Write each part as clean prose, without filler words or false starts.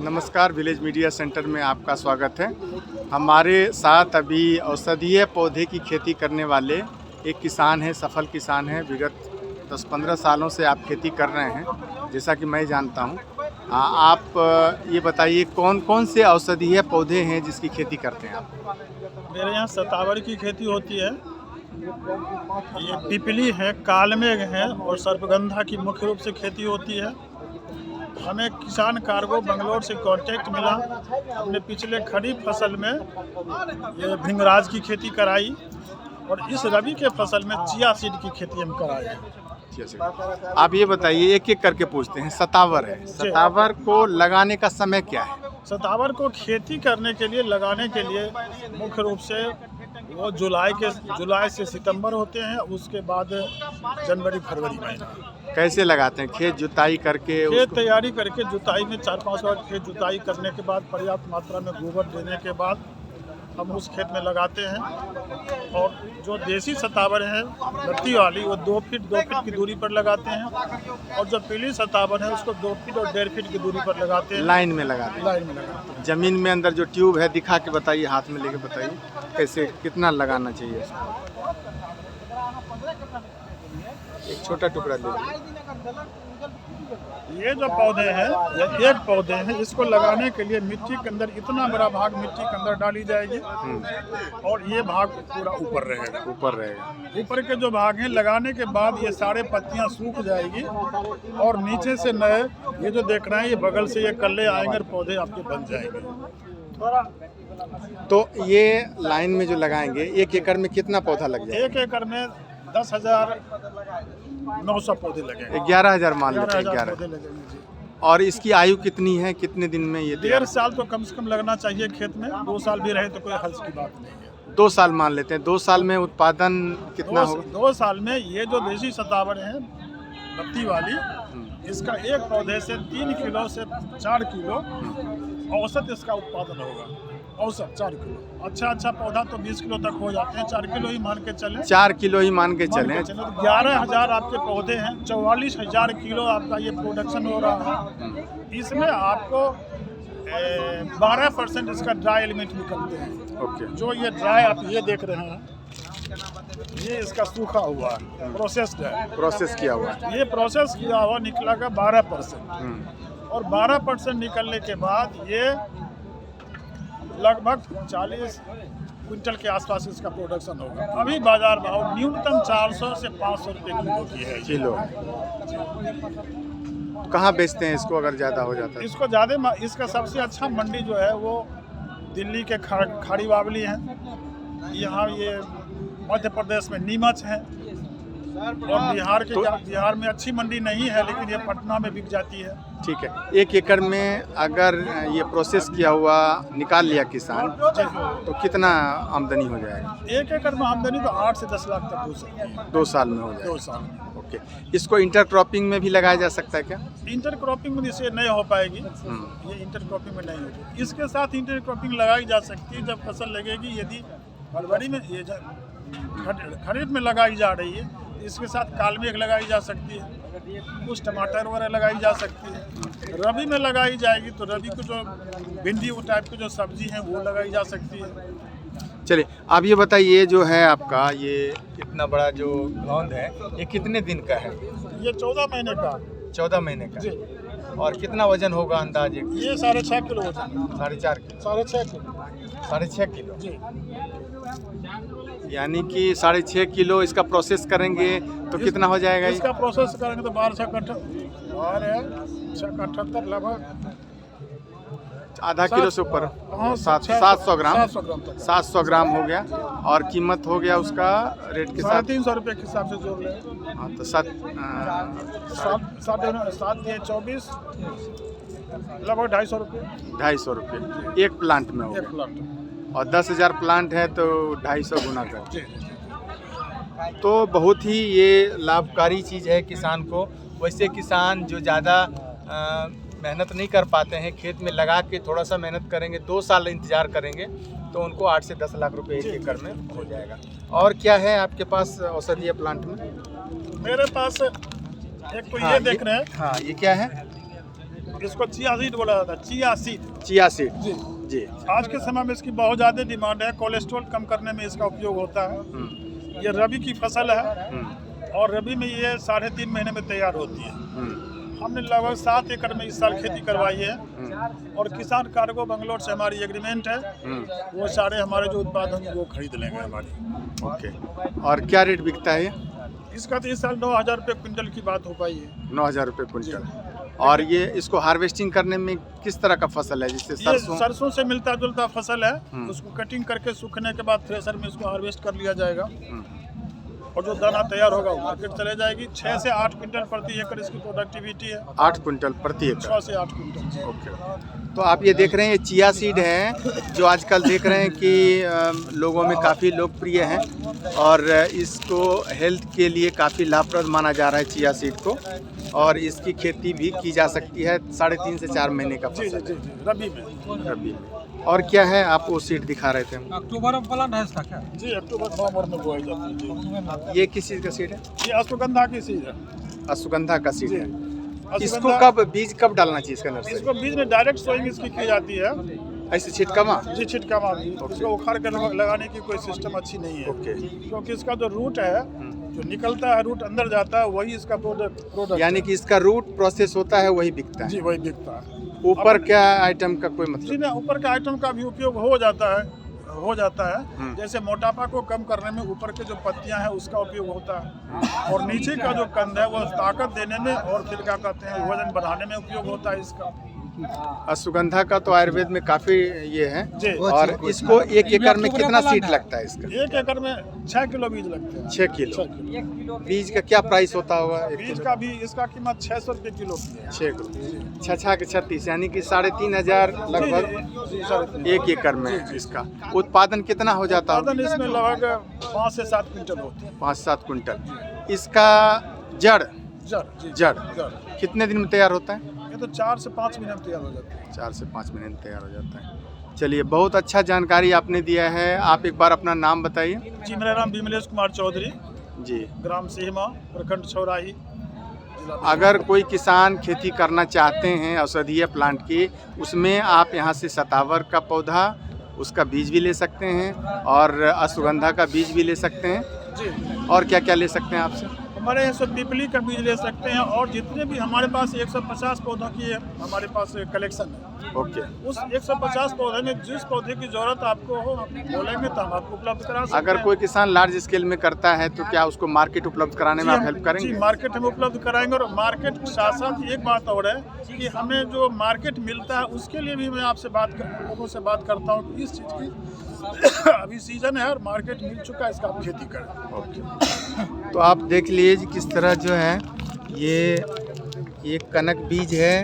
नमस्कार, village media centre में आपका स्वागत है। हमारे साथ अभी औषधीय पौधे की खेती करने वाले एक किसान हैं, सफल किसान हैं। विगत 10-15 सालों से आप खेती कर रहे हैं, जैसा कि मैं जानता हूं। आप ये बताइए कौन कौन से औषधीय पौधे हैं जिसकी खेती करते हैं आप? मेरे यहाँ सतावर की खेती होती है, ये पिपली है, कालमेघ है और सर्पगंधा की मुख्य रूप से खेती होती है। हमें किसान कार्गो बंगलोर से कांटेक्ट मिला, हमने पिछले खरीफ फसल में ये भृंगराज की खेती कराई और इस रबी के फसल में चिया सीड की खेती हम कराए हैं। आप ये बताइए, एक एक करके पूछते हैं। सतावर है, सतावर को लगाने का समय क्या है? सतावर को खेती करने के लिए, लगाने के लिए मुख्य रूप से वो जुलाई से सितंबर होते हैं, उसके बाद जनवरी फरवरी महीना। कैसे लगाते हैं? खेत जुताई करके खेत तैयारी करके, जुताई में 4-5 बार खेत जुताई करने के बाद, पर्याप्त मात्रा में गोबर देने के बाद हम उस खेत में लगाते हैं। और जो देसी सतावर है लत्ती वाली, वो 2 फीट की दूरी पर लगाते हैं और जो पीली सतावर है उसको 2 फीट और 1.5 फीट की दूरी पर लगाते हैं। लाइन में लगाते हैं। जमीन में अंदर जो ट्यूब है दिखा के बताइए, हाथ में लेके बताइए कैसे, कितना लगाना चाहिए इसको। एक छोटा टुकड़ा ले। ये जो पौधे हैं, ये एक पौधे हैं, इसको लगाने के लिए मिट्टी के अंदर इतना बड़ा भाग मिट्टी के अंदर डाली जाएगी और ये भाग पूरा ऊपर रहेगा। ऊपर के जो भाग हैं, लगाने के बाद ये सारे पत्तियां सूख जाएगी और नीचे से नए, ये जो देख रहे हैं, ये बगल से ये कल्ले आएंगे और पौधे आपके बन जाएंगे। तो ये लाइन में जो लगाएंगे, 1 एकड़ में कितना पौधा लग जाएगा? 1 एकड़ में 10,900 पौधे लगेंगे। 11,000 मान लेते हैं। 11,000 पौधे लगेंगे जी। और इसकी आयु कितनी है, कितने दिन में ये? 1.5 साल तो कम से कम लगना चाहिए खेत में। 2 साल भी रहे तो कोई हर्ज की बात नहीं है। 2 साल मान लेते हैं। 2 साल में उत्पादन कितना होगा? 2 साल में ये जो देसी सतावर है पत्ती वाली, इसका एक पौधे से 3 किलो से 4 किलो औसत इसका उत्पादन होगा। औसत 4 किलो। अच्छा पौधा तो 20 किलो तक हो जाते हैं। 4 किलो ही मान के चलें। 4 किलो ही मान के चलें। 11,000 आपके पौधे हैं, 44,000 किलो आपका ये प्रोडक्शन हो रहा है। इसमें आपको 12% इसका ड्राई एलिमेंट निकलते हैं। ओके। जो ये ड्राई आप ये देख रहे हैं, ये इसका सूखा हुआ है, प्रोसेस्ड है, प्रोसेस किया हुआ है। ये प्रोसेस किया हुआ निकलेगा 12%। और 12% निकलने के बाद ये लगभग 40 क्विंटल के आसपास इसका प्रोडक्शन होगा। अभी बाजार भाव न्यूनतम 400 से 500 रुपये किलो की है। किलो। कहाँ बेचते हैं इसको अगर ज़्यादा हो जाता है? इसको ज़्यादा, इसका सबसे अच्छा मंडी जो है वो दिल्ली के खाड़ी बावली है, यहाँ ये मध्य प्रदेश में नीमच है और बिहार में अच्छी मंडी नहीं है, लेकिन ये पटना में बिक जाती है। ठीक है। 1 एकड़ में अगर ये प्रोसेस किया हुआ निकाल लिया किसान, तो कितना आमदनी हो जाएगा? 1 एकड़ में आमदनी तो 8 से 10 लाख तक हो सकती है। 2 साल में हो जाएगा। 2 साल में। ओके। इसको इंटरक्रॉपिंग में भी लगाया जा सकता है क्या? इंटरक्रॉपिंग में इसे नहीं हो पाएगी, ये इंटरक्रॉपिंग में नहीं होगी। इसके साथ इंटरक्रॉपिंग लगाई जा सकती है जब फसल लगेगी। यदि फरवरी में ये खरीफ में लगाई जा रही है, इसके साथ कालमेघ लगाई जा सकती है, कुछ टमाटर वगैरह लगाई जा सकती है। रबी में लगाई जाएगी तो रबी को जो भिंडी वो टाइप की जो सब्जी है वो लगाई जा सकती है। चलिए, आप ये बताइए, जो है आपका ये इतना बड़ा जो ग्राउंड है, ये कितने दिन का है? ये 14 महीने का। 14 महीने का जी। और कितना वजन होगा अंदाजे? ये 6.5 किलो वजन। 4.5 किलो। 6.5 किलो। 6.5 किलो जी। यानी कि 6.5 किलो इसका प्रोसेस करेंगे तो कितना हो जाएगा? इसका प्रोसेस करेंगे तो 12,678 लगभग आधा किलो से ऊपर। 700 ग्राम। 700 ग्राम हो गया। और कीमत हो गया उसका रेट के साथ 350 रुपये के हिसाब से जोड़ लें। हाँ, तो 7 24 लगभग 250 रुपये। 250 रुपये एक प्लांट में हो एक गया। प्लांट। और 10,000 प्लांट है तो 250 गुना कर। तो बहुत ही ये लाभकारी चीज़ है किसान को। वैसे किसान जो ज़्यादा मेहनत नहीं कर पाते हैं, खेत में लगा के थोड़ा सा मेहनत करेंगे, 2 साल इंतज़ार करेंगे तो उनको 8 से 10 लाख रुपए 1 एकड़ में हो जाएगा। और क्या है आपके पास औषधीय प्लांट में? मेरे पास एक तो ये देख रहे हैं। हाँ, ये क्या है? इसको चिया सीड बोला जाता है, चिया सीड। चिया सीड जी जी। आज के समय में इसकी बहुत ज़्यादा डिमांड है, कोलेस्ट्रॉल कम करने में इसका उपयोग होता है। ये रबी की फसल है और रबी में ये 3.5 महीने में तैयार होती है। हमने लगभग 7 एकड़ में इस साल खेती करवाई है और किसान कार्गो बेंगलोर से हमारी एग्रीमेंट है, वो सारे हमारे जो उत्पाद होंगे वो खरीद लेंगे हमारी। ओके, और क्या रेट बिकता है ये? इसका तो इस साल 9,000 रुपये क्विंटल की बात हो पाई है। 9,000 रुपये क्विंटल। और ये इसको हार्वेस्टिंग करने में किस तरह का फसल है? जिससे ये सरसों से मिलता जुलता फसल है। उसको कटिंग करके सूखने के बाद थ्रेशर में इसको हार्वेस्ट कर लिया जाएगा और जो दाना तैयार होगा वो मार्केट चले जाएगी। 6 से 8 क्विंटल प्रति एकड़ इसकी प्रोडक्टिविटी है। 8 क्विंटल प्रति एकड़? 6 से 8 क्विंटल। ओके, तो आप ये देख रहे हैं ये चिया सीड है जो आजकल देख रहे हैं कि लोगों में काफ़ी लोकप्रिय है और इसको हेल्थ के लिए काफ़ी लाभप्रद माना जा रहा है चिया सीड को, और इसकी खेती भी की जा सकती है। 3.5 से 4 महीने का फसल है रबी में। और क्या है आप वो सीड दिखा रहे थे? अक्टूबर में प्लांट है इसका क्या? जी, अक्टूबर नवंबर में बोई जाती है। ये किस चीज़ का सीड है? ये अश्वगंधा की सीड है। अश्वगंधा का सीड है। इसको कब बीज कब डालना चाहिए इसका नर्सरी? इसको बीज में डायरेक्ट सोइंग इसकी की जाती है। ऐसे छिटकामा? जी, छिटकामा। इसको उखाड़ कर लगाने की कोई सिस्टम अच्छी नहीं है। ओके, क्योंकि इसका जो रूट है जो निकलता है, रूट अंदर जाता है, वही इसका प्रोडक्ट यानी कि इसका रूट प्रोसेस होता है वही बिकता है? जी, वही बिकता है। ऊपर क्या आइटम का कोई मतलब? जी नहीं, ऊपर के आइटम का भी उपयोग हो जाता है। जैसे मोटापा को कम करने में ऊपर के जो पत्तियां हैं उसका उपयोग होता है और नीचे का जो कंद है वो ताकत देने में और फिर क्या कहते हैं वजन बढ़ाने में उपयोग होता है इसका। अश्वगंधा का तो आयुर्वेद में काफी ये है। जी। और इसको 1 एकड़ में कितना सीड लगता है इसका? 1 एकड़ में 6 किलो बीज लगते हैं। 6 किलो बीज का क्या प्राइस होता होगा? बीज का भी इसका कीमत 600 रुपये किलो की है। 6 किलो 6 के 36 यानी कि 3,500 लगभग 1 एकड़ में इसका उत्पादन कितना हो जाता है? उत्पादन इसमें लगभग 5 से 7 क्विंटल होती है। 5-7 कुंटल। इसका जड़ कितने दिन में तैयार होता है? ये तो 4 से 5 महीने में तैयार हो जाता है। 4 से 5 महीने में तैयार हो जाता है। चलिए, बहुत अच्छा जानकारी आपने दिया है। आप एक बार अपना नाम बताइए। जी, मेरा नाम विमलेश कुमार चौधरी जी, ग्राम सिहमा, प्रखंड छौराही। अगर कोई किसान खेती करना चाहते हैं औषधीय प्लांट की, उसमें आप यहाँ से सतावर का पौधा उसका बीज भी ले सकते हैं और अश्वगंधा का बीज भी ले सकते हैं जी। और क्या क्या ले सकते हैं आपसे? हमारे यहाँ से पीपली का बीज ले सकते हैं और जितने भी हमारे पास 150 पौधों की हमारे पास कलेक्शन है। ओके, उस 150 पौधे में जिस पौधे की जरूरत आपको हो बोलेंगे तो हम आपको उपलब्ध करा सकते हैं। अगर कोई किसान लार्ज स्केल में करता है तो क्या उसको मार्केट उपलब्ध कराने में आप हेल्प करेंगे? जी, मार्केट हम उपलब्ध कराएंगे और मार्केट के साथ साथ एक बात और है कि हमें जो मार्केट मिलता है उसके लिए भी मैं आपसे लोगों से बात करता हूँ कि इस चीज़ की अभी सीजन है और मार्केट मिल चुका है, इसका आप खेती करें। ओके, तो आप देख लीजिए किस तरह जो है ये कनक बीज है,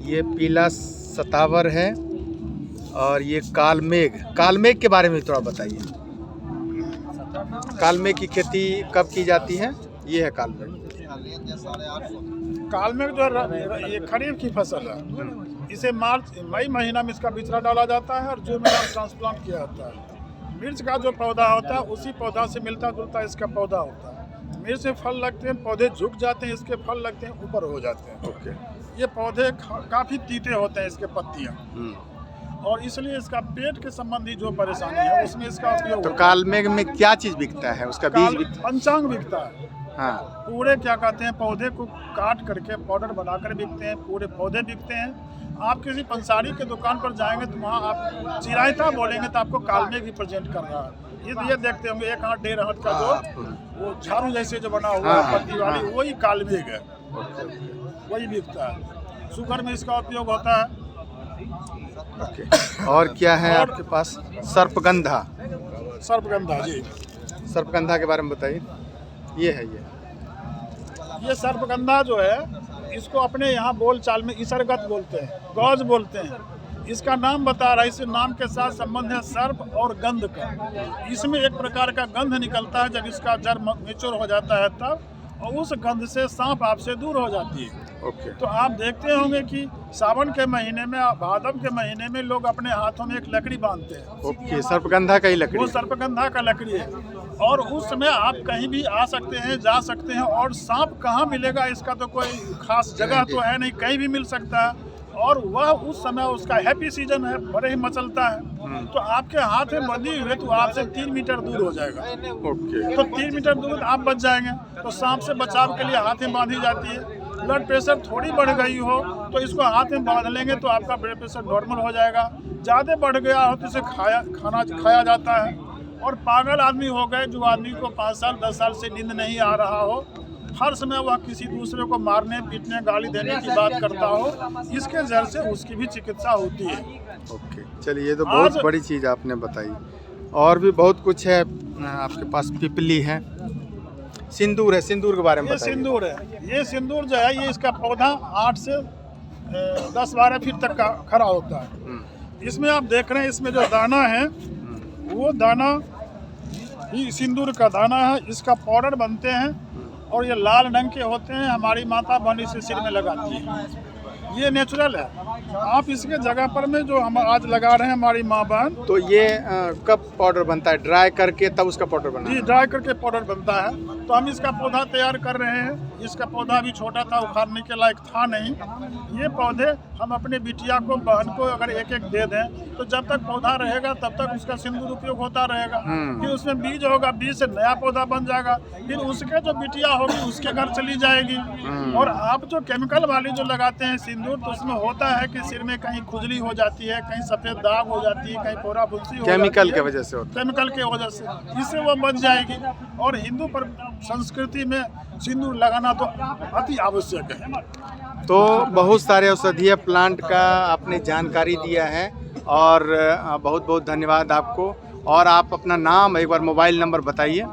ये पीला सतावर है और ये कालमेघ के बारे में थोड़ा बताइए। कालमेघ की खेती कब की जाती है? ये है कालमेघ। कालमेघ जो ये खरीफ की फसल है। इसे मई महीना में इसका बिचड़ा डाला जाता है और जून महीना में ट्रांसप्लांट किया जाता है। मिर्च का जो पौधा होता है उसी पौधा से मिलता जुलता इसका पौधा होता है। मिर्च से फल लगते हैं, पौधे झुक जाते हैं, इसके फल लगते हैं, ऊपर हो जाते हैं। ओके, ये पौधे काफ़ी तीते होते हैं इसके पत्तियाँ और इसलिए इसका पेट के संबंधी जो परेशानी है उसमें इसका उपयोग। तो कालमेघ में क्या चीज़ बिकता है? उसका बीज बिकता है? पंचांग बिकता है। हाँ, पूरे क्या कहते हैं पौधे को काट करके पाउडर बनाकर बिकते हैं, पूरे पौधे बिकते हैं। आप किसी पंसारी के दुकान पर जाएंगे तो वहाँ आप चिरायता बोलेंगे तो आपको कालमेघ ही प्रेजेंट कर रहा है। ये देखते होंगे 1 हाथ 1.5 हाथ का जो वो झाड़ू जैसे जो बना हुआ है पत्ती वाली, वही कालमेघ है, वही बिकता है। शुगर में इसका उपयोग होता है। ओके, और क्या है आपके पास? सर्पगंधा जी, सर्पगंधा के बारे में बताइए। ये सर्पगंधा जो है इसको अपने यहाँ बोल चाल में इसरगत बोलते हैं, गौज बोलते हैं। इसका नाम बता रहा है, इस नाम के साथ संबंध है सर्प और गंध का। इसमें एक प्रकार का गंध निकलता है जब इसका जड़ मैच्योर हो जाता है तब, और उस गंध से सांप आपसे दूर हो जाती है। ओके, तो आप देखते होंगे कि सावन के महीने में, भादव के महीने में लोग अपने हाथों में एक लकड़ी बांधते हैं। ओके, सर्पगंधा का ही लकड़ी? वो सर्पगंधा का लकड़ी है और उस समय आप कहीं भी आ सकते हैं, जा सकते हैं और सांप कहाँ मिलेगा इसका तो कोई खास जगह तो है नहीं, कहीं भी मिल सकता है। और वह उस समय उसका हैप्पी सीजन है, बड़े ही मचलता है, तो आपके हाथ में बंधी हुई है तो आपसे 3 मीटर दूर हो जाएगा। ओके। तो 3 मीटर दूर आप बच जाएंगे। तो सांप से बचाव के लिए हाथ में बांधी जाती है। ब्लड प्रेशर थोड़ी बढ़ गई हो तो इसको हाथ में बांध लेंगे तो आपका ब्लड प्रेशर नॉर्मल हो जाएगा। ज़्यादा बढ़ गया हो तो इसे खाया जाता है। और पागल आदमी हो गए, जो आदमी को 5 साल 10 साल से नींद नहीं आ रहा हो, हर समय वह किसी दूसरे को मारने पीटने गाली देने की बात करता हो, इसके जहर से उसकी भी चिकित्सा होती है। ओके, चलिए ये तो बहुत बड़ी चीज़ आपने बताई। और भी बहुत कुछ है आपके पास। पिपली है, सिंदूर है, सिंदूर के बारे में ये बताइए। सिंदूर है। ये सिंदूर जो है, ये इसका पौधा 8 से 10-12 फीट तक का खड़ा होता है। इसमें आप देख रहे हैं, इसमें जो दाना है वो दाना ही सिंदूर का दाना है। इसका पाउडर बनते हैं और ये लाल रंग के होते हैं। हमारी माता बहन इसे सिर में लगाती है। ये नेचुरल है। आप इसके जगह पर में जो हम आज लगा रहे हैं हमारी माँ बहन, तो ये कब पाउडर बनता है? ड्राई करके तब उसका पाउडर बनता जी है? ड्राई करके पाउडर बनता है। तो हम इसका पौधा तैयार कर रहे हैं। इसका पौधा भी छोटा था, उखाड़ने के लायक था नहीं। ये पौधे हम अपने बिटिया को, बहन को अगर एक एक दे दें तो जब तक पौधा रहेगा तब तक उसका सिंदूर उपयोग होता रहेगा। फिर उसमें बीज होगा, बीज से नया पौधा बन जाएगा। फिर उसके जो बिटिया होगी उसके घर चली जाएगी। और आप जो केमिकल वाली जो लगाते हैं सिंदूर, तो उसमें होता है कि सिर में कहीं खुजली हो जाती है, कहीं सफेद दाग हो जाती है, कहीं फोड़ा फुंसी हो जाती है। केमिकल के वजह से होता केमिकल के वजह से इससे वो बच जाएगी। और हिंदू पर संस्कृति में सिंदूर लगाना तो अति आवश्यक है। तो बहुत सारे औषधीय प्लांट का आपने जानकारी दिया है और बहुत बहुत धन्यवाद आपको। और आप अपना नाम, एक बार मोबाइल नंबर बताइए।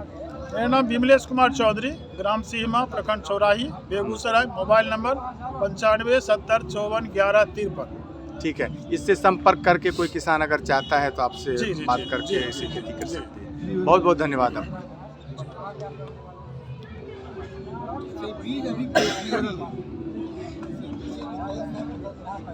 मेरा नाम विमलेश कुमार चौधरी, ग्राम सीमा, प्रखंड चौराही, बेगूसराय। Mobile number 95 70 54 11 53। ठीक है, इससे संपर्क करके कोई किसान अगर चाहता है तो आपसे जी, बात जी, करके जी, ऐसी खेती कर जी। सकते हैं। बहुत बहुत धन्यवाद आपका।